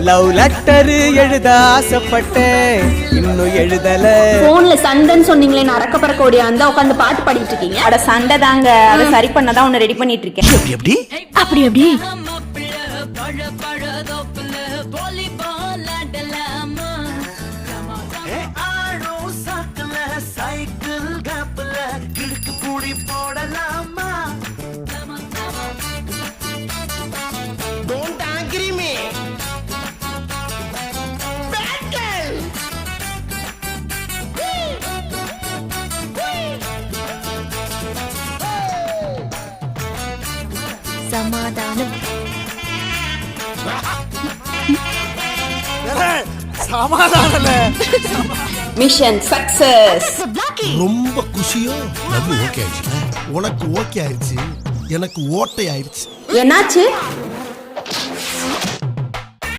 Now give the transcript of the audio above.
Love letter எழுத ஆசைப்பட்டேன், இன்னும் எழுதல. போன்ல சண்டைன்னு சொன்னீங்களே, நான் அறக்க பறக்க ஓடியாந்தா உட்காந்து பாட்டு பாடிட்டு இருக்கீங்க. அட சண்டை தாங்க, அதை சரி பண்ணதான் உன்னை ரெடி பண்ணிட்டு இருக்கேன். எப்படி அப்படி எப்படி சமாதானம் சமாதானல மிஷன் சக்சஸ். ரொம்ப குஷியோ? ஓகே ஆயிடுச்சு. உனக்கு ஓகே ஆயிடுச்சு, எனக்கு ஓட்டை ஆயிடுச்சு. என்னாச்சு?